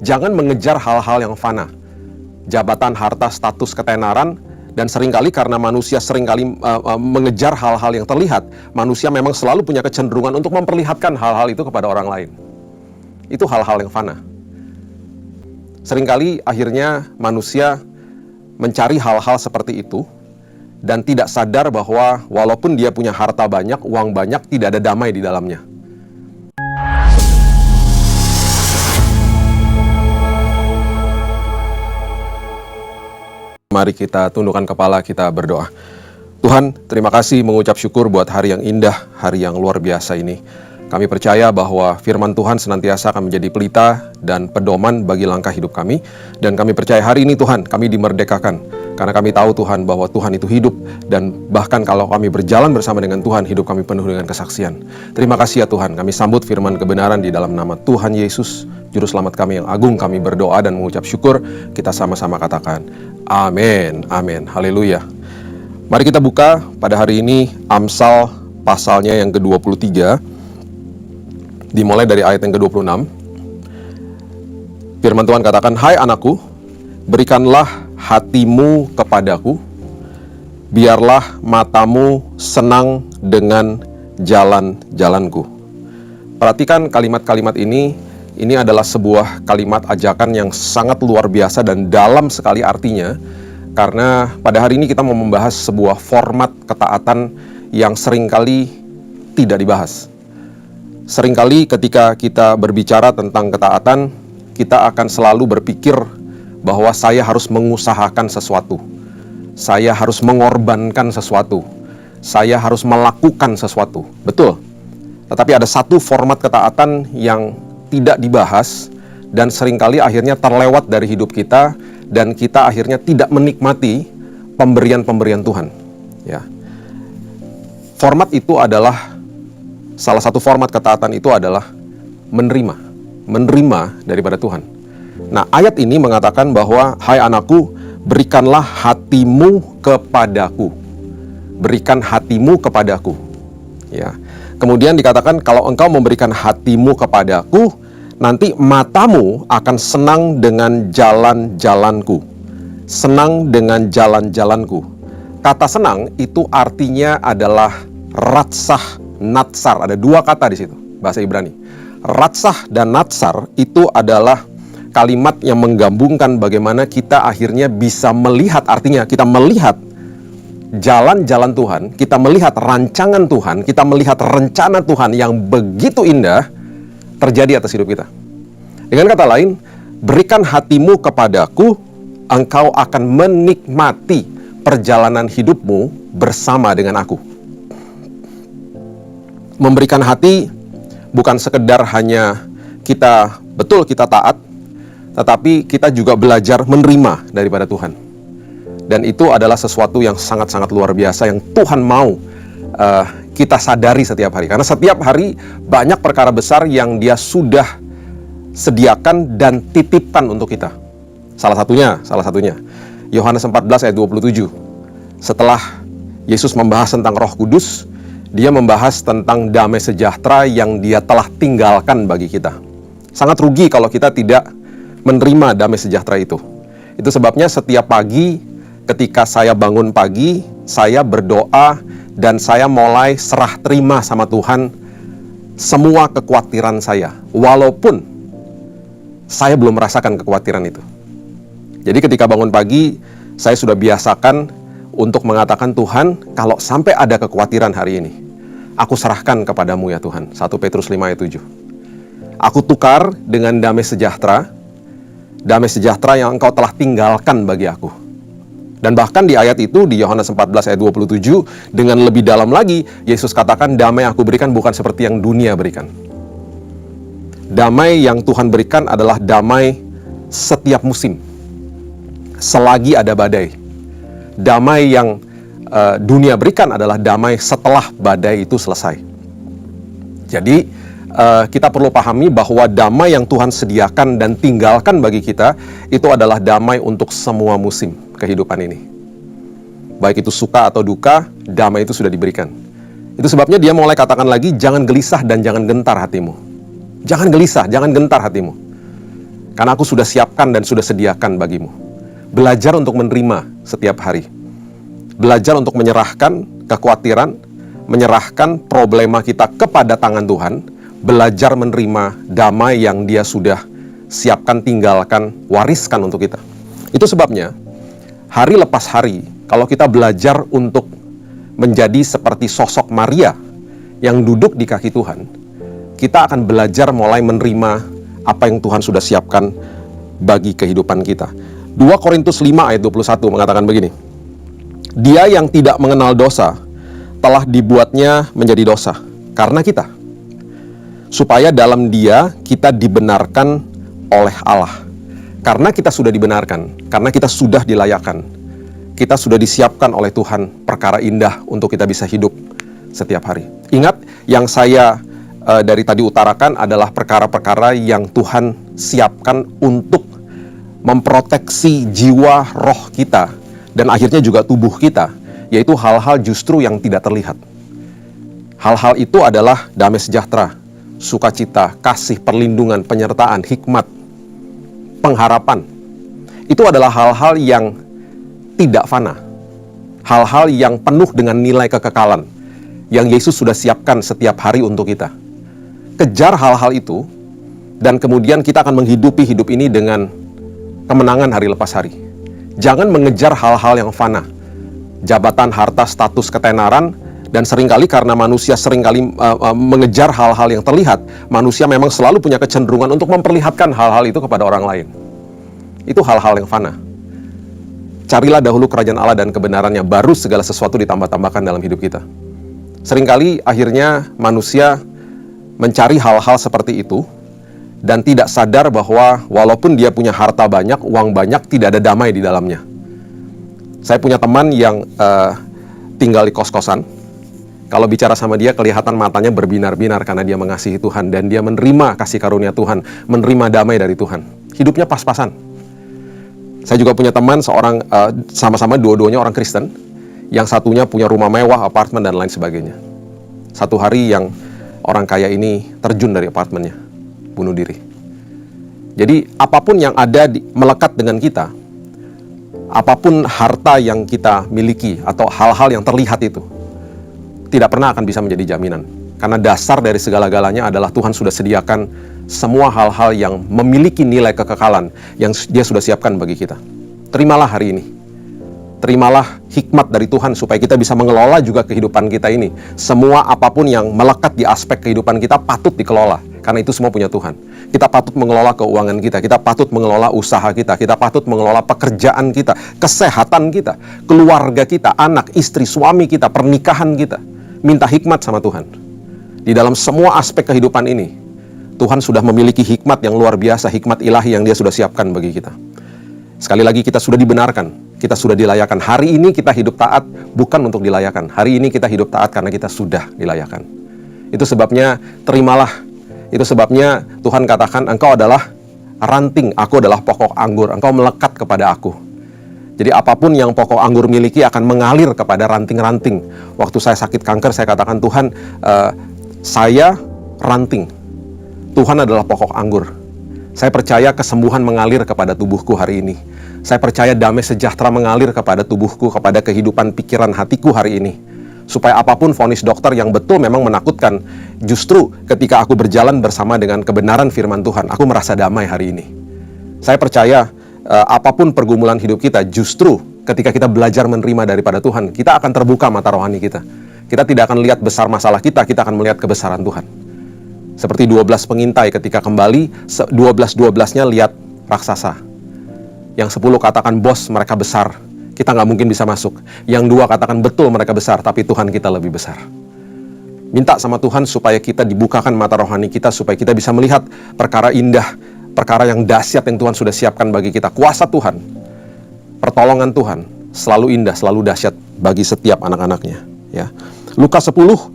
Jangan mengejar hal-hal yang fana. Jabatan, harta, status, ketenaran, dan seringkali karena manusia seringkali mengejar hal-hal yang terlihat, manusia memang selalu punya kecenderungan untuk memperlihatkan hal-hal itu kepada orang lain. Itu hal-hal yang fana. Seringkali akhirnya manusia mencari hal-hal seperti itu dan tidak sadar bahwa walaupun dia punya harta banyak, uang banyak, tidak ada damai di dalamnya. Mari kita tundukkan kepala, kita berdoa. Tuhan, terima kasih mengucap syukur buat hari yang indah, hari yang luar biasa ini. Kami percaya bahwa firman Tuhan senantiasa akan menjadi pelita dan pedoman bagi langkah hidup kami. Dan kami percaya hari ini Tuhan, kami dimerdekakan. Karena kami tahu Tuhan bahwa Tuhan itu hidup. Dan bahkan kalau kami berjalan bersama dengan Tuhan, hidup kami penuh dengan kesaksian. Terima kasih ya Tuhan, kami sambut firman kebenaran di dalam nama Tuhan Yesus, Juru Selamat kami yang agung. Kami berdoa dan mengucap syukur. Kita sama-sama katakan, amin, amin, haleluya. Mari kita buka pada hari ini Amsal pasalnya yang ke-23. Dimulai dari ayat yang ke-26. Firman Tuhan katakan, hai anakku, berikanlah hatimu kepadaku, biarlah matamu senang dengan jalan-jalanku. Perhatikan kalimat-kalimat ini adalah sebuah kalimat ajakan yang sangat luar biasa dan dalam sekali artinya. Karena pada hari ini kita mau membahas sebuah format ketaatan yang seringkali tidak dibahas. Seringkali ketika kita berbicara tentang ketaatan, kita akan selalu berpikir bahwa saya harus mengusahakan sesuatu. Saya harus mengorbankan sesuatu. Saya harus melakukan sesuatu. Betul. Tetapi ada satu format ketaatan yang tidak dibahas dan seringkali akhirnya terlewat dari hidup kita dan kita akhirnya tidak menikmati pemberian-pemberian Tuhan. Ya. Format itu adalah salah satu format ketaatan itu adalah menerima daripada Tuhan. Nah, ayat ini mengatakan bahwa, hai anakku, berikanlah hatimu kepadaku. Berikan hatimu kepadaku. Ya. Kemudian dikatakan, kalau engkau memberikan hatimu kepadaku, nanti matamu akan senang dengan jalan-jalanku. Senang dengan jalan-jalanku. Kata senang itu artinya adalah ratsah, natsar. Ada dua kata di situ, bahasa Ibrani. Ratsah dan natsar itu adalah kalimat yang menggabungkan bagaimana kita akhirnya bisa melihat, artinya kita melihat jalan-jalan Tuhan, kita melihat rancangan Tuhan, kita melihat rencana Tuhan yang begitu indah terjadi atas hidup kita. Dengan kata lain, berikan hatimu kepadaku, engkau akan menikmati perjalanan hidupmu bersama dengan aku. Memberikan hati bukan sekedar hanya kita taat, tetapi kita juga belajar menerima daripada Tuhan. Dan itu adalah sesuatu yang sangat-sangat luar biasa yang Tuhan mau kita sadari setiap hari. Karena setiap hari banyak perkara besar yang Dia sudah sediakan dan titipkan untuk kita. Salah satunya Yohanes 14 ayat 27. Setelah Yesus membahas tentang Roh Kudus, Dia membahas tentang damai sejahtera yang Dia telah tinggalkan bagi kita. Sangat rugi kalau kita tidak menerima damai sejahtera itu. Itu sebabnya setiap pagi ketika saya bangun pagi, saya berdoa dan saya mulai serah terima sama Tuhan semua kekhawatiran saya. Walaupun saya belum merasakan kekhawatiran itu. Jadi ketika bangun pagi, saya sudah biasakan untuk mengatakan, Tuhan, kalau sampai ada kekhawatiran hari ini, aku serahkan kepadamu ya Tuhan. 1 Petrus 5 ayat 7. Aku tukar dengan damai sejahtera yang engkau telah tinggalkan bagi aku. Dan bahkan di ayat itu, di Yohanes 14 ayat 27, dengan lebih dalam lagi, Yesus katakan, damai aku berikan bukan seperti yang dunia berikan. Damai yang Tuhan berikan adalah damai setiap musim. Selagi ada badai. Damai yang dunia berikan adalah damai setelah badai itu selesai. Jadi kita perlu pahami bahwa damai yang Tuhan sediakan dan tinggalkan bagi kita itu adalah damai untuk semua musim kehidupan ini. Baik itu suka atau duka, damai itu sudah diberikan. Itu sebabnya Dia mulai katakan lagi, jangan gelisah dan jangan gentar hatimu. Jangan gelisah, jangan gentar hatimu. Karena aku sudah siapkan dan sudah sediakan bagimu. Belajar untuk menerima setiap hari. Belajar untuk menyerahkan kekhawatiran, menyerahkan problema kita kepada tangan Tuhan. Belajar menerima damai yang Dia sudah siapkan, tinggalkan, wariskan untuk kita. Itu sebabnya, hari lepas hari, kalau kita belajar untuk menjadi seperti sosok Maria yang duduk di kaki Tuhan, kita akan belajar mulai menerima apa yang Tuhan sudah siapkan bagi kehidupan kita. 2 Korintus 5 ayat 21 mengatakan begini, Dia yang tidak mengenal dosa telah dibuatnya menjadi dosa karena kita, supaya dalam Dia kita dibenarkan oleh Allah. Karena kita sudah dibenarkan, karena kita sudah dilayakkan, kita sudah disiapkan oleh Tuhan perkara indah untuk kita bisa hidup setiap hari. Ingat, yang saya dari tadi utarakan adalah perkara-perkara yang Tuhan siapkan untuk memproteksi jiwa, roh kita, dan akhirnya juga tubuh kita, yaitu hal-hal justru yang tidak terlihat. Hal-hal itu adalah damai sejahtera, sukacita, kasih, perlindungan, penyertaan, hikmat, pengharapan. Itu adalah hal-hal yang tidak fana, hal-hal yang penuh dengan nilai kekekalan, yang Yesus sudah siapkan setiap hari untuk kita. Kejar hal-hal itu, dan kemudian kita akan menghidupi hidup ini dengan kemenangan hari lepas hari. Jangan mengejar hal-hal yang fana, jabatan, harta, status, ketenaran, dan seringkali karena manusia seringkali mengejar hal-hal yang terlihat, manusia memang selalu punya kecenderungan untuk memperlihatkan hal-hal itu kepada orang lain. Itu hal-hal yang fana. Carilah dahulu kerajaan Allah dan kebenarannya, baru segala sesuatu ditambah-tambahkan dalam hidup kita. Seringkali akhirnya manusia mencari hal-hal seperti itu dan tidak sadar bahwa walaupun dia punya harta banyak, uang banyak, tidak ada damai di dalamnya. Saya punya teman yang tinggal di kos-kosan. Kalau bicara sama dia, kelihatan matanya berbinar-binar karena dia mengasihi Tuhan dan dia menerima kasih karunia Tuhan, menerima damai dari Tuhan. Hidupnya pas-pasan. Saya juga punya teman seorang, sama-sama dua-duanya orang Kristen, yang satunya punya rumah mewah, apartemen, dan lain sebagainya. Satu hari yang orang kaya ini terjun dari apartemennya, bunuh diri. Jadi apapun yang ada melekat dengan kita, apapun harta yang kita miliki atau hal-hal yang terlihat itu, tidak pernah akan bisa menjadi jaminan. Karena dasar dari segala-galanya adalah Tuhan sudah sediakan semua hal-hal yang memiliki nilai kekekalan yang Dia sudah siapkan bagi kita. Terimalah hari ini. Terimalah hikmat dari Tuhan supaya kita bisa mengelola juga kehidupan kita ini. Semua apapun yang melekat di aspek kehidupan kita patut dikelola. Karena itu semua punya Tuhan. Kita patut mengelola keuangan kita. Kita patut mengelola usaha kita. Kita patut mengelola pekerjaan kita. Kesehatan kita. Keluarga kita. Anak, istri, suami kita. Pernikahan kita. Minta hikmat sama Tuhan. Di dalam semua aspek kehidupan ini, Tuhan sudah memiliki hikmat yang luar biasa. Hikmat ilahi yang Dia sudah siapkan bagi kita. Sekali lagi, kita sudah dibenarkan. Kita sudah dilayakan. Hari ini kita hidup taat bukan untuk dilayakan. Hari ini kita hidup taat karena kita sudah dilayakan. Itu sebabnya terimalah. Itu sebabnya Tuhan katakan, engkau adalah ranting, aku adalah pokok anggur. Engkau melekat kepada aku. Jadi apapun yang pokok anggur miliki akan mengalir kepada ranting-ranting. Waktu saya sakit kanker, saya katakan, Tuhan, saya ranting. Tuhan adalah pokok anggur. Saya percaya kesembuhan mengalir kepada tubuhku hari ini. Saya percaya damai sejahtera mengalir kepada tubuhku, kepada kehidupan pikiran hatiku hari ini. Supaya apapun vonis dokter yang betul memang menakutkan, justru ketika aku berjalan bersama dengan kebenaran firman Tuhan, aku merasa damai hari ini. Saya percaya apapun pergumulan hidup kita, justru ketika kita belajar menerima daripada Tuhan, kita akan terbuka mata rohani kita. Kita tidak akan lihat besar masalah kita akan melihat kebesaran Tuhan. Seperti 12 pengintai ketika kembali, 12-12-nya lihat raksasa. Yang 10 katakan, bos, mereka besar, kita nggak mungkin bisa masuk. Yang 2 katakan, betul mereka besar, tapi Tuhan kita lebih besar. Minta sama Tuhan supaya kita dibukakan mata rohani kita, supaya kita bisa melihat perkara indah, perkara yang dahsyat yang Tuhan sudah siapkan bagi kita. Kuasa Tuhan, pertolongan Tuhan, selalu indah, selalu dahsyat bagi setiap anak-anaknya. Ya. Lukas 10,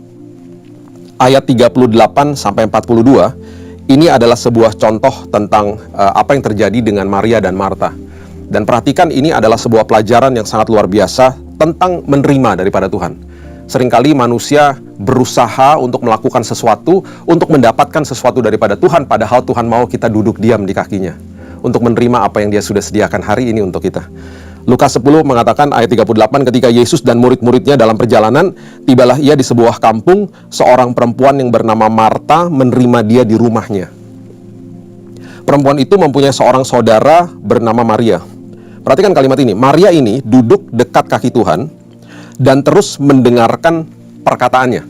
ayat 38-42, ini adalah sebuah contoh tentang apa yang terjadi dengan Maria dan Marta. Dan perhatikan, ini adalah sebuah pelajaran yang sangat luar biasa tentang menerima daripada Tuhan. Seringkali manusia berusaha untuk melakukan sesuatu, untuk mendapatkan sesuatu daripada Tuhan, padahal Tuhan mau kita duduk diam di kakinya. untuk menerima apa yang Dia sudah sediakan hari ini untuk kita. Lukas 10 mengatakan ayat 38, ketika Yesus dan murid-muridnya dalam perjalanan, tibalah Ia di sebuah kampung, seorang perempuan yang bernama Marta menerima Dia di rumahnya. Perempuan itu mempunyai seorang saudara bernama Maria. Perhatikan kalimat ini, Maria ini duduk dekat kaki Tuhan dan terus mendengarkan perkataannya.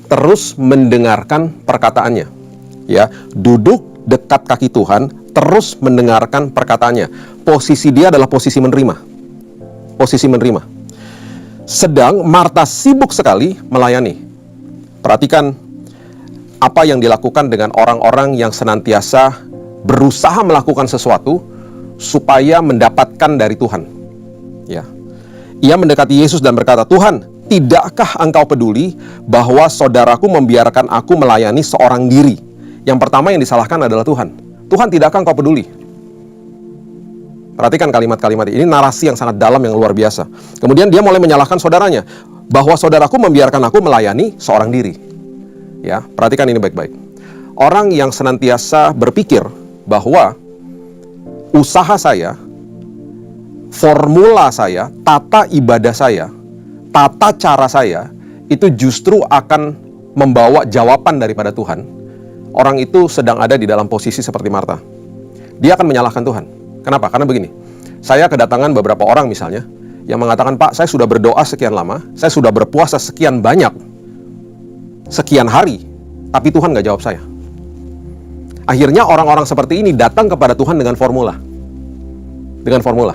Terus mendengarkan perkataannya. Ya, duduk dekat kaki Tuhan, terus mendengarkan perkataannya. Posisi dia adalah posisi menerima. Posisi menerima. Sedang Marta sibuk sekali melayani. Perhatikan apa yang dilakukan dengan orang-orang yang senantiasa berusaha melakukan sesuatu supaya mendapatkan dari Tuhan. Ya. Ia mendekati Yesus dan berkata, "Tuhan, tidakkah Engkau peduli bahwa saudaraku membiarkan aku melayani seorang diri?" Yang pertama yang disalahkan adalah Tuhan. Tuhan, tidakkah Engkau peduli? Perhatikan kalimat-kalimat ini, narasi yang sangat dalam, yang luar biasa. Kemudian dia mulai menyalahkan saudaranya, bahwa saudaraku membiarkan aku melayani seorang diri. Ya, perhatikan ini baik-baik. Orang yang senantiasa berpikir bahwa usaha saya, formula saya, tata ibadah saya, tata cara saya, itu justru akan membawa jawaban daripada Tuhan. Orang itu sedang ada di dalam posisi seperti Marta. Dia akan menyalahkan Tuhan. Kenapa? Karena begini, saya kedatangan beberapa orang misalnya, yang mengatakan, "Pak, saya sudah berdoa sekian lama, saya sudah berpuasa sekian banyak, sekian hari, tapi Tuhan gak jawab saya." Akhirnya orang-orang seperti ini datang kepada Tuhan dengan formula. Dengan formula.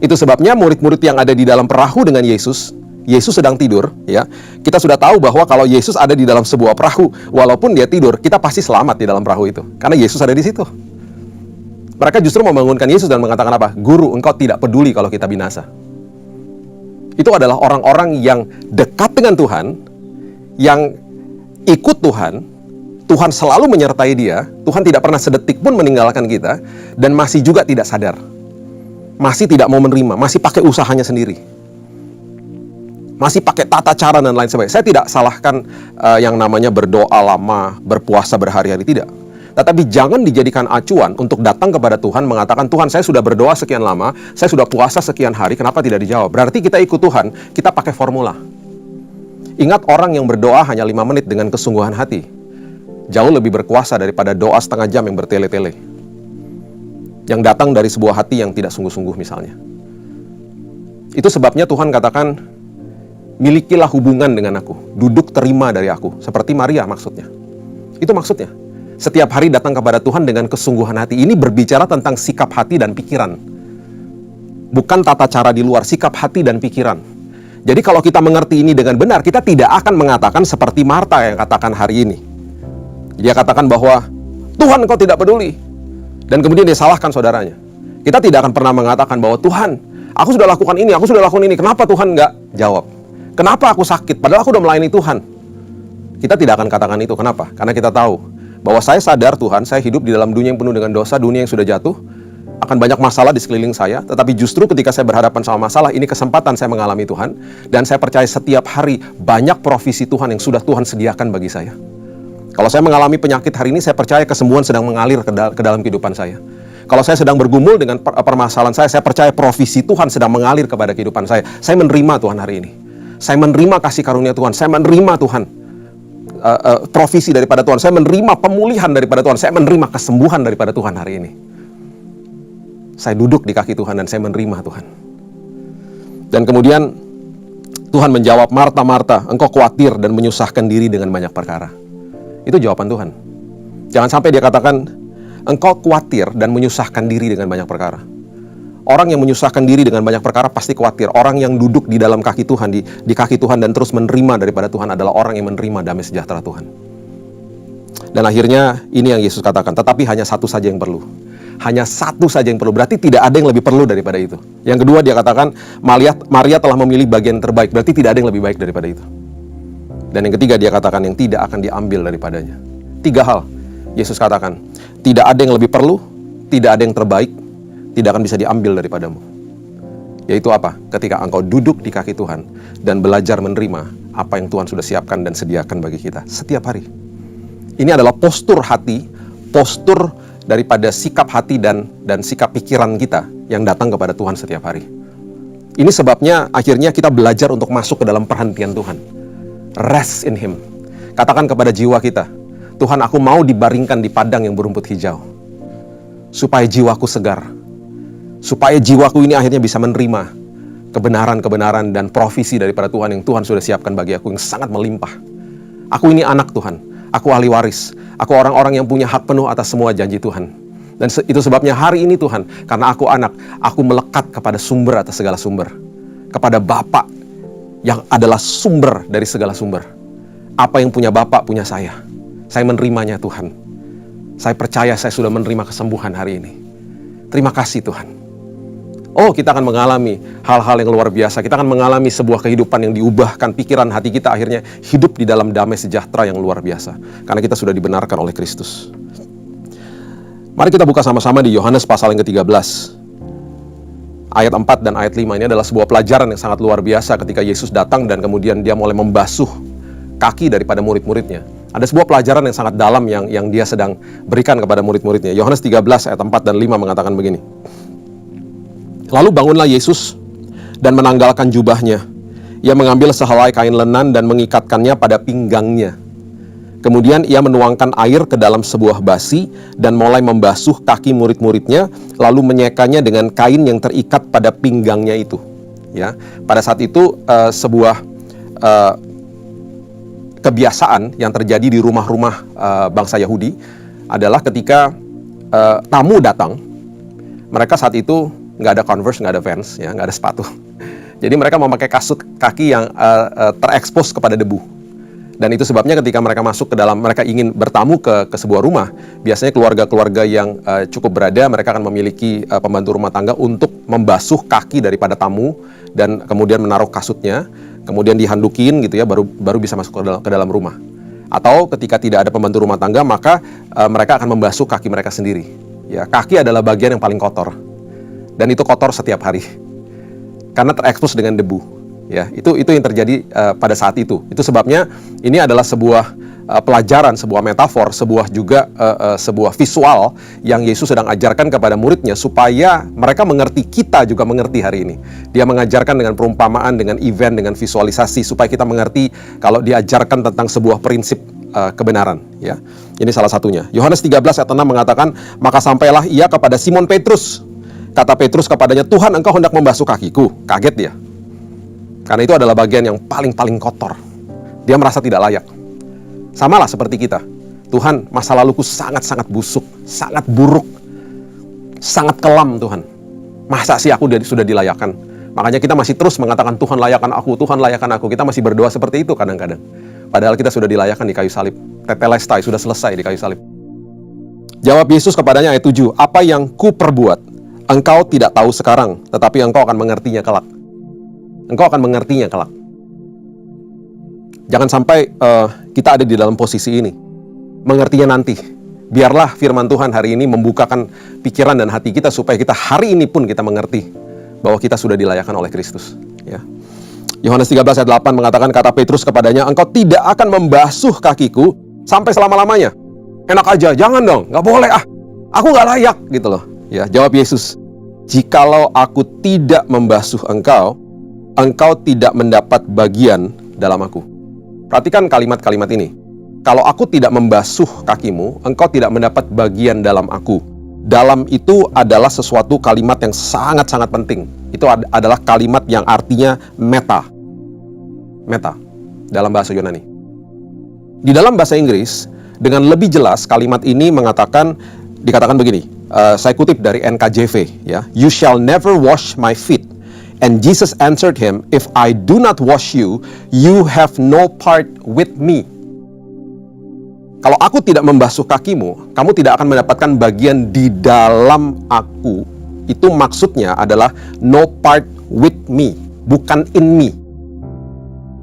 Itu sebabnya murid-murid yang ada di dalam perahu dengan Yesus, Yesus sedang tidur, ya. Kita sudah tahu bahwa kalau Yesus ada di dalam sebuah perahu, walaupun dia tidur, kita pasti selamat di dalam perahu itu, karena Yesus ada di situ. Mereka justru membangunkan Yesus dan mengatakan apa? "Guru, Engkau tidak peduli kalau kita binasa." Itu adalah orang-orang yang dekat dengan Tuhan, yang ikut Tuhan, Tuhan selalu menyertai dia, Tuhan tidak pernah sedetik pun meninggalkan kita, dan masih juga tidak sadar. Masih tidak mau menerima, masih pakai usahanya sendiri. Masih pakai tata cara dan lain sebagainya. Saya tidak salahkan yang namanya berdoa lama, berpuasa berhari-hari, tidak. Tetapi jangan dijadikan acuan untuk datang kepada Tuhan mengatakan, "Tuhan, saya sudah berdoa sekian lama, saya sudah puasa sekian hari, kenapa tidak dijawab?" Berarti kita ikut Tuhan, kita pakai formula. Ingat, orang yang berdoa hanya 5 menit dengan kesungguhan hati jauh lebih berkuasa daripada doa setengah jam yang bertele-tele, yang datang dari sebuah hati yang tidak sungguh-sungguh misalnya. Itu sebabnya Tuhan katakan, "Milikilah hubungan dengan aku, duduk terima dari aku," seperti Maria maksudnya. Itu maksudnya. Setiap hari datang kepada Tuhan dengan kesungguhan hati. Ini berbicara tentang sikap hati dan pikiran. Bukan tata cara di luar, sikap hati dan pikiran. Jadi kalau kita mengerti ini dengan benar, kita tidak akan mengatakan seperti Marta yang katakan hari ini. Dia katakan bahwa, "Tuhan, Engkau tidak peduli." Dan kemudian dia salahkan saudaranya. Kita tidak akan pernah mengatakan bahwa, "Tuhan, aku sudah lakukan ini, aku sudah lakukan ini. Kenapa Tuhan nggak jawab? Kenapa aku sakit? Padahal aku sudah melayani Tuhan." Kita tidak akan katakan itu. Kenapa? Karena kita tahu bahwa saya sadar, Tuhan, saya hidup di dalam dunia yang penuh dengan dosa, dunia yang sudah jatuh, akan banyak masalah di sekeliling saya, tetapi justru ketika saya berhadapan sama masalah, ini kesempatan saya mengalami Tuhan, dan saya percaya setiap hari banyak provisi Tuhan yang sudah Tuhan sediakan bagi saya. Kalau saya mengalami penyakit hari ini, saya percaya kesembuhan sedang mengalir ke dalam kehidupan saya. Kalau saya sedang bergumul dengan permasalahan saya percaya provisi Tuhan sedang mengalir kepada kehidupan saya. Saya menerima Tuhan hari ini. Saya menerima kasih karunia Tuhan, saya menerima Tuhan. Provisi daripada Tuhan, saya menerima pemulihan daripada Tuhan, saya menerima kesembuhan daripada Tuhan hari ini. Saya duduk di kaki Tuhan dan saya menerima Tuhan. Dan kemudian Tuhan menjawab, "Marta, Marta, engkau khawatir dan menyusahkan diri dengan banyak perkara." Itu jawaban Tuhan. Jangan sampai dia katakan, "Engkau khawatir dan menyusahkan diri dengan banyak perkara." Orang yang menyusahkan diri dengan banyak perkara pasti khawatir. Orang yang duduk di dalam kaki Tuhan, di kaki Tuhan dan terus menerima daripada Tuhan adalah orang yang menerima damai sejahtera Tuhan. Dan akhirnya ini yang Yesus katakan, tetapi hanya satu saja yang perlu. Hanya satu saja yang perlu, berarti tidak ada yang lebih perlu daripada itu. Yang kedua dia katakan, Maria telah memilih bagian terbaik, berarti tidak ada yang lebih baik daripada itu. Dan yang ketiga dia katakan, yang tidak akan diambil daripadanya. 3 hal Yesus katakan, tidak ada yang lebih perlu, tidak ada yang terbaik, tidak akan bisa diambil daripadamu. Yaitu apa? Ketika engkau duduk di kaki Tuhan dan belajar menerima apa yang Tuhan sudah siapkan dan sediakan bagi kita setiap hari. Ini adalah postur hati, postur daripada sikap hati dan sikap pikiran kita yang datang kepada Tuhan setiap hari. Ini sebabnya akhirnya kita belajar untuk masuk ke dalam perhentian Tuhan. Rest in Him. Katakan kepada jiwa kita, Tuhan, aku mau dibaringkan di padang yang berumput hijau, supaya jiwaku segar, supaya jiwaku ini akhirnya bisa menerima kebenaran-kebenaran dan provisi daripada Tuhan yang Tuhan sudah siapkan bagi aku yang sangat melimpah. Aku ini anak Tuhan, aku ahli waris, aku orang-orang yang punya hak penuh atas semua janji Tuhan. Dan itu sebabnya hari ini Tuhan, karena aku anak, aku melekat kepada sumber atas segala sumber, kepada Bapa yang adalah sumber dari segala sumber. Apa yang punya Bapa punya saya menerimanya Tuhan. Saya percaya saya sudah menerima kesembuhan hari ini. Terima kasih Tuhan. Oh, kita akan mengalami hal-hal yang luar biasa. Kita akan mengalami sebuah kehidupan yang diubahkan, pikiran hati kita akhirnya hidup di dalam damai sejahtera yang luar biasa. Karena kita sudah dibenarkan oleh Kristus. Mari kita buka sama-sama di Yohanes pasal yang ke-13. Ayat 4 dan ayat 5 ini adalah sebuah pelajaran yang sangat luar biasa ketika Yesus datang dan kemudian dia mulai membasuh kaki daripada murid-muridnya. Ada sebuah pelajaran yang sangat dalam yang dia sedang berikan kepada murid-muridnya. Yohanes 13 ayat 4 dan 5 mengatakan begini. Lalu bangunlah Yesus dan menanggalkan jubahnya. Ia mengambil sehelai kain lenan dan mengikatkannya pada pinggangnya. Kemudian ia menuangkan air ke dalam sebuah basi dan mulai membasuh kaki murid-muridnya, lalu menyekanya dengan kain yang terikat pada pinggangnya itu. Ya, pada saat itu sebuah kebiasaan yang terjadi di rumah-rumah bangsa Yahudi adalah ketika tamu datang, mereka saat itu nggak ada Converse, nggak ada Vans, ya, nggak ada sepatu. Jadi mereka memakai kasut kaki yang terekspos kepada debu. Dan itu sebabnya ketika mereka masuk ke dalam, mereka ingin bertamu ke sebuah rumah, biasanya keluarga-keluarga yang cukup berada, mereka akan memiliki pembantu rumah tangga untuk membasuh kaki daripada tamu dan kemudian menaruh kasutnya, kemudian dihandukin gitu ya, baru bisa masuk ke dalam rumah. Atau ketika tidak ada pembantu rumah tangga, maka mereka akan membasuh kaki mereka sendiri. Ya, kaki adalah bagian yang paling kotor. Dan itu kotor setiap hari. Karena terekspos dengan debu. Ya, itu yang terjadi pada saat itu. Itu sebabnya ini adalah sebuah pelajaran, sebuah metafor, sebuah visual yang Yesus sedang ajarkan kepada muridnya supaya mereka mengerti, kita juga mengerti hari ini. Dia mengajarkan dengan perumpamaan, dengan event, dengan visualisasi supaya kita mengerti kalau diajarkan tentang sebuah prinsip kebenaran. Ya, ini salah satunya. Yohanes 13 ayat 6 mengatakan, maka sampailah ia kepada Simon Petrus. Kata Petrus kepadanya, Tuhan, engkau hendak membasuh kakiku. Kaget dia. Karena itu adalah bagian yang paling kotor. Dia merasa tidak layak. Samalah seperti kita. Tuhan, masa laluku sangat-sangat busuk, sangat buruk, sangat kelam Tuhan. Masa sih aku sudah dilayakkan? Makanya kita masih terus mengatakan, Tuhan layakkan aku, Tuhan layakkan aku. Kita masih berdoa seperti itu kadang-kadang. Padahal kita sudah dilayakkan di kayu salib. Tetelestai, sudah selesai di kayu salib. Jawab Yesus kepadanya ayat 7, apa yang ku perbuat, engkau tidak tahu sekarang, tetapi engkau akan mengertinya kelak. Engkau akan mengertinya kelak. Jangan sampai kita ada di dalam posisi ini. Mengertinya nanti. Biarlah firman Tuhan hari ini membukakan pikiran dan hati kita supaya kita hari ini pun kita mengerti bahwa kita sudah dilayakkan oleh Kristus. Ya. Yohanes 13 ayat 8 mengatakan, kata Petrus kepadanya, engkau tidak akan membasuh kakiku sampai selama-lamanya. Enak aja, jangan dong, nggak boleh aku nggak layak gitu loh. Ya, jawab Yesus, jikalau aku tidak membasuh engkau tidak mendapat bagian dalam aku. Perhatikan kalimat-kalimat ini. Kalau aku tidak membasuh kakimu, engkau tidak mendapat bagian dalam aku. Dalam itu adalah sesuatu kalimat yang sangat-sangat penting. Itu adalah kalimat yang artinya meta. Meta dalam bahasa Yunani. Di dalam bahasa Inggris, dengan lebih jelas kalimat ini dikatakan begini. Saya kutip dari NKJV, ya. You shall never wash my feet. And Jesus answered him, if I do not wash you, you have no part with me. Kalau aku tidak membasuh kakimu, kamu tidak akan mendapatkan bagian di dalam aku. Itu maksudnya adalah no part with me, bukan in me.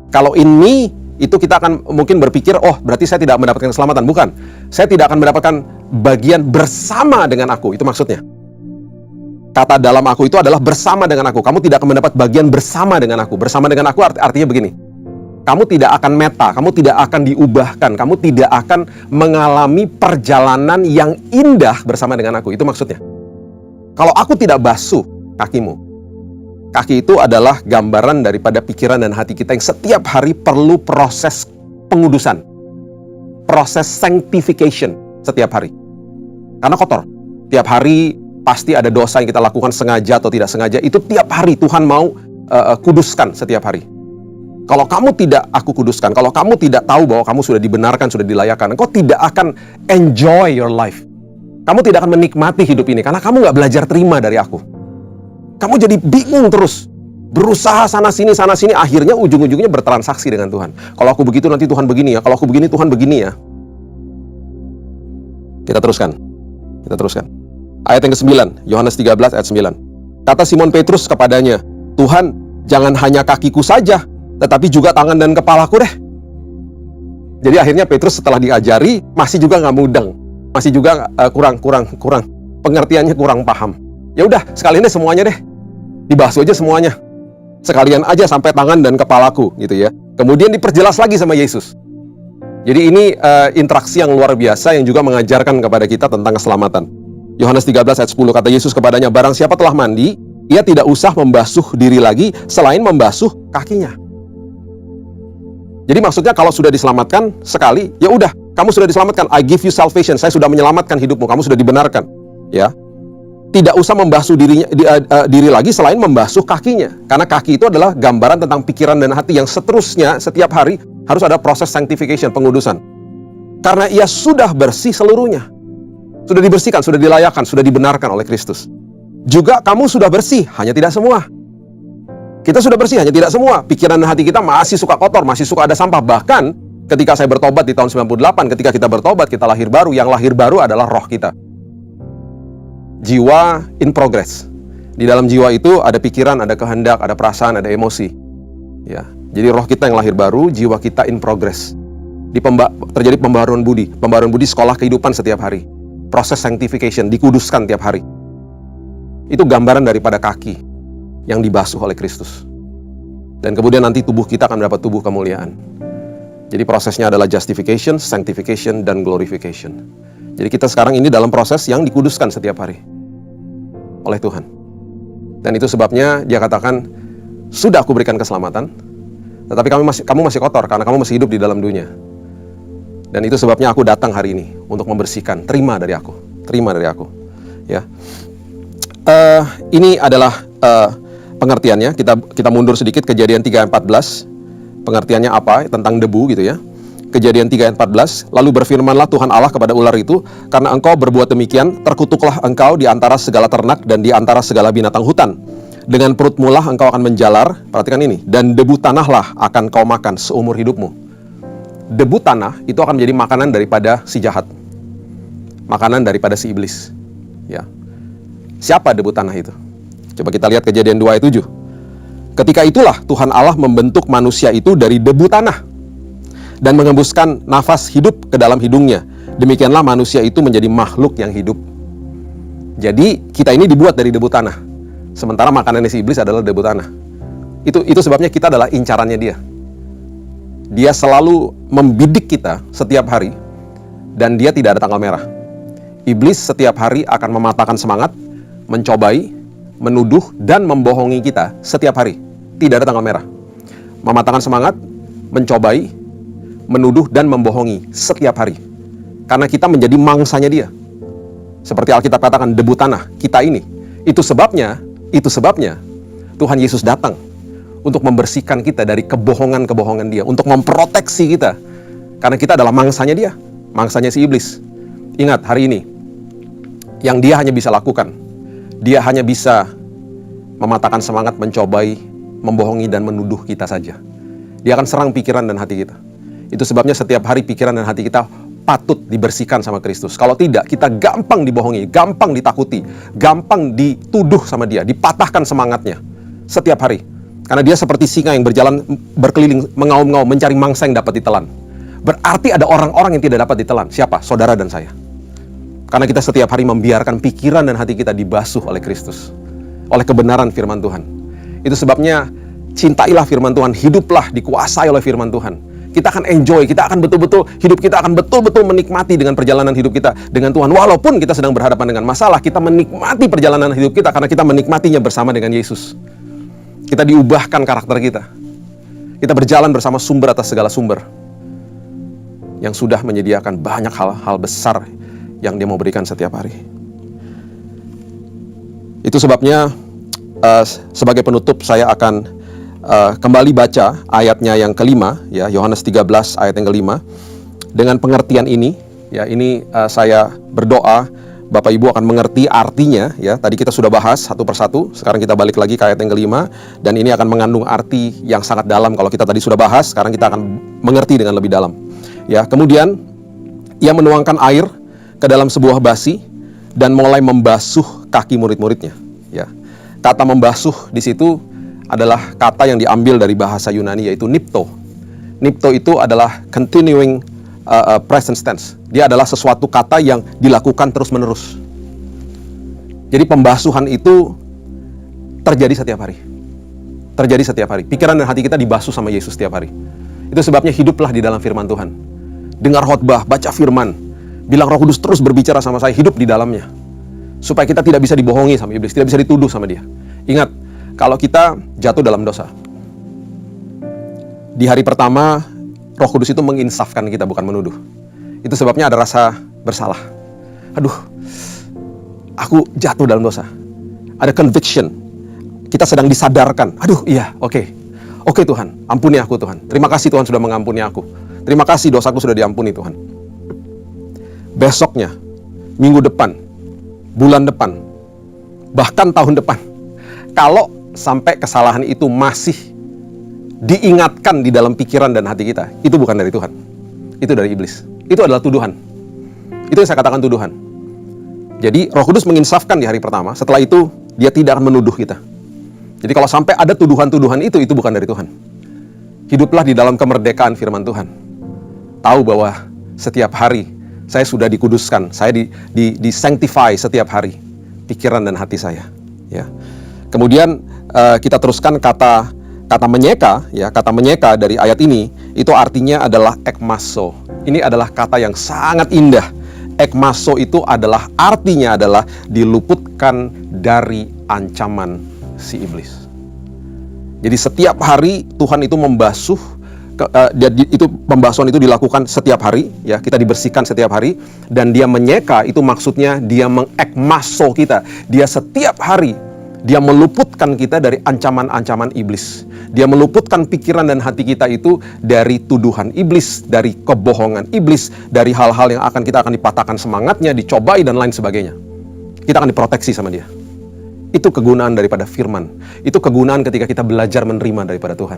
Kalau in me, itu kita akan mungkin berpikir, oh berarti saya tidak mendapatkan keselamatan. Bukan, saya tidak akan mendapatkan bagian bersama dengan aku, itu maksudnya. Kata dalam aku itu adalah bersama dengan aku. Kamu tidak akan mendapat bagian bersama dengan aku. Bersama dengan aku artinya begini. Kamu tidak akan meta, kamu tidak akan diubahkan, kamu tidak akan mengalami perjalanan yang indah bersama dengan aku. Itu maksudnya. Kalau aku tidak basuh kakimu, kaki itu adalah gambaran daripada pikiran dan hati kita yang setiap hari perlu proses pengudusan, proses sanctification setiap hari. Karena kotor. Tiap hari pasti ada dosa yang kita lakukan sengaja atau tidak sengaja. Itu tiap hari Tuhan mau kuduskan setiap hari. Kalau kamu tidak aku kuduskan, kalau kamu tidak tahu bahwa kamu sudah dibenarkan, sudah dilayakkan, engkau tidak akan enjoy your life. Kamu tidak akan menikmati hidup ini, karena kamu nggak belajar terima dari aku. Kamu jadi bingung terus. Berusaha sana-sini, akhirnya ujung-ujungnya bertransaksi dengan Tuhan. Kalau aku begitu, nanti Tuhan begini ya. Kalau aku begini, Tuhan begini ya. Kita teruskan. Ayat yang ke-9, Yohanes 13 ayat 9. Kata Simon Petrus kepadanya, Tuhan, jangan hanya kakiku saja, tetapi juga tangan dan kepalaku deh. Jadi akhirnya Petrus setelah diajari masih juga nggak mudeng, masih juga kurang pengertiannya, kurang paham. Ya udah, sekalian deh semuanya deh, dibahas aja semuanya, sekalian aja sampai tangan dan kepalaku gitu ya. Kemudian diperjelas lagi sama Yesus. Jadi ini interaksi yang luar biasa yang juga mengajarkan kepada kita tentang keselamatan. Yohanes 13 ayat 10 kata Yesus kepadanya, barang siapa telah mandi, ia tidak usah membasuh diri lagi selain membasuh kakinya. Jadi maksudnya kalau sudah diselamatkan sekali, ya udah, kamu sudah diselamatkan. I give you salvation. Saya sudah menyelamatkan hidupmu. Kamu sudah dibenarkan. Ya, tidak usah membasuh diri lagi selain membasuh kakinya. Karena kaki itu adalah gambaran tentang pikiran dan hati yang seterusnya setiap hari harus ada proses sanctification, pengudusan. Karena ia sudah bersih seluruhnya. Sudah dibersihkan, sudah dilayakkan, sudah dibenarkan oleh Kristus. Juga kamu sudah bersih, hanya tidak semua. Kita sudah bersih, hanya tidak semua. Pikiran dan hati kita masih suka kotor, masih suka ada sampah. Bahkan ketika saya bertobat di tahun 98, ketika kita bertobat, kita lahir baru. Yang lahir baru adalah roh kita. Jiwa in progress. Di dalam jiwa itu ada pikiran, ada kehendak, ada perasaan, ada emosi. Ya, jadi roh kita yang lahir baru, jiwa kita in progress. Terjadi pembaharuan budi. Pembaharuan budi sekolah kehidupan setiap hari. Proses sanctification, dikuduskan tiap hari. Itu gambaran daripada kaki yang dibasuh oleh Kristus. Dan kemudian nanti tubuh kita akan mendapat tubuh kemuliaan. Jadi prosesnya adalah justification, sanctification, dan glorification. Jadi kita sekarang ini dalam proses yang dikuduskan setiap hari oleh Tuhan. Dan itu sebabnya dia katakan, sudah aku berikan keselamatan, tetapi kamu masih kotor karena kamu masih hidup di dalam dunia. Dan itu sebabnya aku datang hari ini untuk membersihkan. Terima dari aku. Ya. Ini adalah pengertiannya. Kita mundur sedikit, Kejadian 3:14. Pengertiannya apa tentang debu gitu ya. Kejadian 3:14. Lalu berfirmanlah Tuhan Allah kepada ular itu, karena engkau berbuat demikian, terkutuklah engkau di antara segala ternak dan di antara segala binatang hutan. Dengan perutmu lah engkau akan menjalar, perhatikan ini, dan debu tanahlah akan kau makan seumur hidupmu. Debu tanah itu akan menjadi makanan daripada si jahat, makanan daripada si iblis. Ya. Siapa debu tanah itu? Coba kita lihat Kejadian 2 ayat 7. Ketika itulah Tuhan Allah membentuk manusia itu dari debu tanah dan mengembuskan nafas hidup ke dalam hidungnya. Demikianlah manusia itu menjadi makhluk yang hidup. Jadi kita ini dibuat dari debu tanah. Sementara makanannya si iblis adalah debu tanah. Itu sebabnya kita adalah incarannya dia. Dia selalu membidik kita setiap hari dan dia tidak ada tanggal merah. Iblis setiap hari akan mematahkan semangat, mencobai, menuduh, dan membohongi kita setiap hari. Tidak ada tanggal merah. Mematahkan semangat, mencobai, menuduh, dan membohongi setiap hari. Karena kita menjadi mangsanya dia. Seperti Alkitab katakan, debu tanah, kita ini. Itu sebabnya Tuhan Yesus datang untuk membersihkan kita dari kebohongan-kebohongan dia. Untuk memproteksi kita. Karena kita adalah mangsanya dia. Mangsanya si iblis. Ingat, hari ini, yang dia hanya bisa lakukan, dia hanya bisa mematahkan semangat, mencobai, membohongi, dan menuduh kita saja. Dia akan serang pikiran dan hati kita. Itu sebabnya setiap hari pikiran dan hati kita patut dibersihkan sama Kristus. Kalau tidak, kita gampang dibohongi, gampang ditakuti, gampang dituduh sama dia, dipatahkan semangatnya setiap hari. Karena dia seperti singa yang berjalan berkeliling, mengaum-ngaum, mencari mangsa yang dapat ditelan. Berarti ada orang-orang yang tidak dapat ditelan. Siapa? Saudara dan saya. Karena kita setiap hari membiarkan pikiran dan hati kita dibasuh oleh Kristus, oleh kebenaran firman Tuhan. Itu sebabnya cintailah firman Tuhan, hiduplah dikuasai oleh firman Tuhan. Kita akan enjoy, kita akan betul-betul, hidup kita akan betul-betul menikmati dengan perjalanan hidup kita dengan Tuhan. Walaupun kita sedang berhadapan dengan masalah, kita menikmati perjalanan hidup kita karena kita menikmatinya bersama dengan Yesus. Kita diubahkan karakter kita. Kita berjalan bersama sumber atas segala sumber yang sudah menyediakan banyak hal-hal besar yang Dia mau berikan setiap hari. Itu sebabnya sebagai penutup saya akan kembali baca ayatnya yang kelima, ya, Yohanes 13 ayat yang kelima. Dengan pengertian ini, ya, ini saya berdoa Bapak Ibu akan mengerti artinya, ya. Tadi kita sudah bahas satu persatu, sekarang kita balik lagi ke ayat yang kelima, dan ini akan mengandung arti yang sangat dalam. Kalau kita tadi sudah bahas, sekarang kita akan mengerti dengan lebih dalam. Ya, kemudian Ia menuangkan air ke dalam sebuah basi dan mulai membasuh kaki murid-muridnya. Ya, kata membasuh di situ adalah kata yang diambil dari bahasa Yunani, yaitu nipto. Nipto itu adalah continuing present tense. Dia adalah sesuatu kata yang dilakukan terus-menerus. Jadi pembasuhan itu terjadi setiap hari. Terjadi setiap hari. Pikiran dan hati kita dibasuh sama Yesus setiap hari. Itu sebabnya hiduplah di dalam firman Tuhan. Dengar khotbah, baca firman. Bilang Roh Kudus terus berbicara sama saya, hidup di dalamnya. Supaya kita tidak bisa dibohongi sama iblis, tidak bisa dituduh sama dia. Ingat, kalau kita jatuh dalam dosa, di hari pertama, Roh Kudus itu menginsafkan kita, bukan menuduh. Itu sebabnya ada rasa bersalah. Aduh, aku jatuh dalam dosa. Ada conviction. Kita sedang disadarkan. Aduh, iya, oke. Oke Tuhan, ampuni aku Tuhan. Terima kasih Tuhan sudah mengampuni aku. Terima kasih dosaku sudah diampuni Tuhan. Besoknya, minggu depan, bulan depan, bahkan tahun depan, kalau sampai kesalahan itu masih diingatkan di dalam pikiran dan hati kita, itu bukan dari Tuhan. Itu dari iblis. Itu adalah tuduhan. Itu yang saya katakan tuduhan. Jadi Roh Kudus menginsafkan di hari pertama, setelah itu Dia tidak akan menuduh kita. Jadi kalau sampai ada tuduhan-tuduhan itu bukan dari Tuhan. Hiduplah di dalam kemerdekaan firman Tuhan. Tahu bahwa setiap hari saya sudah dikuduskan, saya di sanctify setiap hari, pikiran dan hati saya. Ya. Kemudian kita teruskan kata menyeka, ya, kata menyeka dari ayat ini itu artinya adalah ekmaso. Ini adalah kata yang sangat indah. Ekmaso itu adalah artinya adalah diluputkan dari ancaman si iblis. Jadi setiap hari Tuhan itu membasuh, pembasuhan itu dilakukan setiap hari, ya, kita dibersihkan setiap hari, dan Dia menyeka itu maksudnya Dia mengekmaso kita. Dia setiap hari Dia meluputkan kita dari ancaman-ancaman iblis. Dia meluputkan pikiran dan hati kita itu dari tuduhan iblis, dari kebohongan iblis, dari hal-hal yang kita akan dipatahkan semangatnya, dicobai dan lain sebagainya. Kita akan diproteksi sama Dia. Itu kegunaan daripada firman. Itu kegunaan ketika kita belajar menerima daripada Tuhan.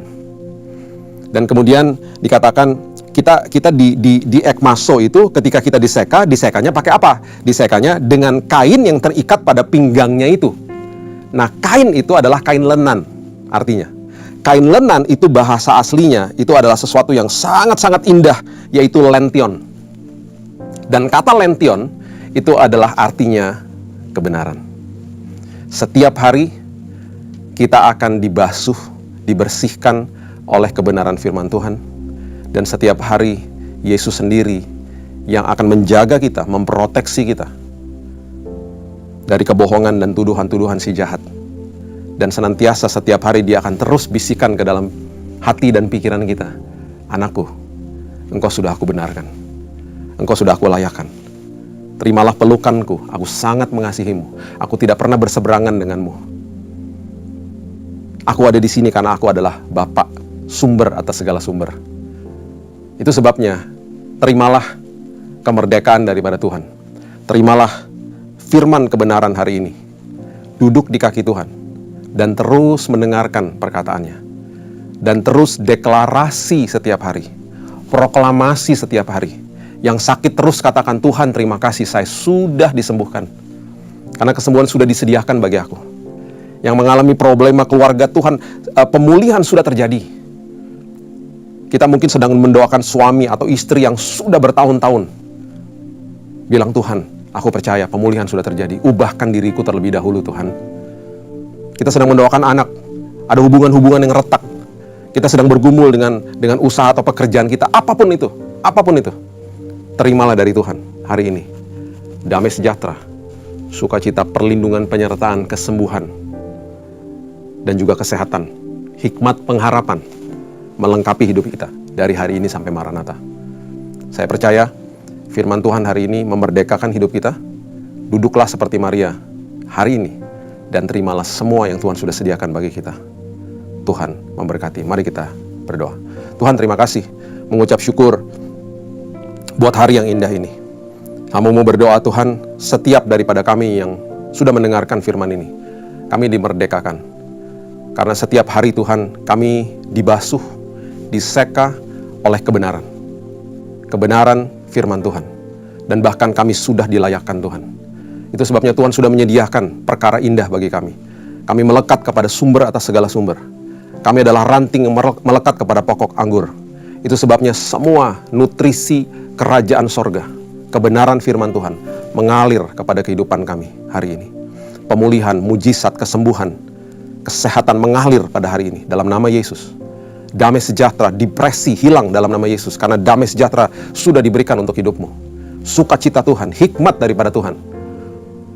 Dan kemudian dikatakan kita di ekmaso itu ketika kita disekanya pakai apa? Disekanya dengan kain yang terikat pada pinggangnya itu. Nah, kain itu adalah kain lenan artinya. Kain lenan itu bahasa aslinya itu adalah sesuatu yang sangat-sangat indah, yaitu lention. Dan kata lention itu adalah artinya kebenaran. Setiap hari kita akan dibasuh, dibersihkan oleh kebenaran firman Tuhan. Dan setiap hari Yesus sendiri yang akan menjaga kita, memproteksi kita dari kebohongan dan tuduhan-tuduhan si jahat. Dan senantiasa setiap hari Dia akan terus bisikan ke dalam hati dan pikiran kita, anakku, engkau sudah aku benarkan, engkau sudah aku layakan. Terimalah pelukanku, aku sangat mengasihimu, aku tidak pernah berseberangan denganmu. Aku ada di sini karena aku adalah Bapa, sumber atas segala sumber. Itu sebabnya, terimalah kemerdekaan daripada Tuhan. Terimalah firman kebenaran hari ini. Duduk di kaki Tuhan dan terus mendengarkan perkataannya. Dan terus deklarasi setiap hari. Proklamasi setiap hari. Yang sakit terus katakan, Tuhan terima kasih, saya sudah disembuhkan. Karena kesembuhan sudah disediakan bagi aku. Yang mengalami problema keluarga, Tuhan, pemulihan sudah terjadi. Kita mungkin sedang mendoakan suami atau istri yang sudah bertahun-tahun. Bilang, Tuhan, aku percaya pemulihan sudah terjadi. Ubahkan diriku terlebih dahulu, Tuhan. Kita sedang mendoakan anak ada hubungan-hubungan yang retak, kita sedang bergumul dengan usaha atau pekerjaan kita, apapun itu, terimalah dari Tuhan hari ini damai sejahtera, sukacita, perlindungan, penyertaan, kesembuhan, dan juga kesehatan, hikmat pengharapan melengkapi hidup kita dari hari ini sampai Maranatha. Saya percaya firman Tuhan hari ini memerdekakan hidup kita. Duduklah seperti Maria hari ini dan terimalah semua yang Tuhan sudah sediakan bagi kita. Tuhan memberkati. Mari kita berdoa. Tuhan, terima kasih, mengucap syukur buat hari yang indah ini. Kami mau berdoa, Tuhan, setiap daripada kami yang sudah mendengarkan firman ini, kami dimerdekakan. Karena setiap hari, Tuhan, kami dibasuh, diseka oleh kebenaran. Kebenaran firman Tuhan. Dan bahkan kami sudah dilayakkan, Tuhan. Itu sebabnya Tuhan sudah menyediakan perkara indah bagi kami. Kami melekat kepada sumber atas segala sumber. Kami adalah ranting yang melekat kepada pokok anggur. Itu sebabnya semua nutrisi kerajaan sorga, kebenaran firman Tuhan mengalir kepada kehidupan kami hari ini. Pemulihan, mujizat, kesembuhan, kesehatan mengalir pada hari ini dalam nama Yesus. Damai sejahtera, depresi hilang dalam nama Yesus, karena damai sejahtera sudah diberikan untuk hidupmu. Sukacita Tuhan, hikmat daripada Tuhan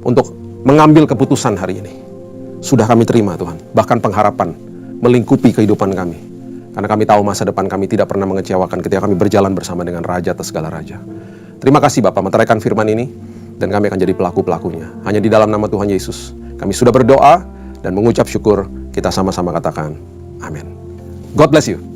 untuk mengambil keputusan hari ini sudah kami terima, Tuhan. Bahkan pengharapan melingkupi kehidupan kami, karena kami tahu masa depan kami tidak pernah mengecewakan ketika kami berjalan bersama dengan Raja atas segala Raja. Terima kasih Bapak meteraikan firman ini, dan kami akan jadi pelaku-pelakunya. Hanya di dalam nama Tuhan Yesus kami sudah berdoa dan mengucap syukur. Kita sama-sama katakan amin. God bless you.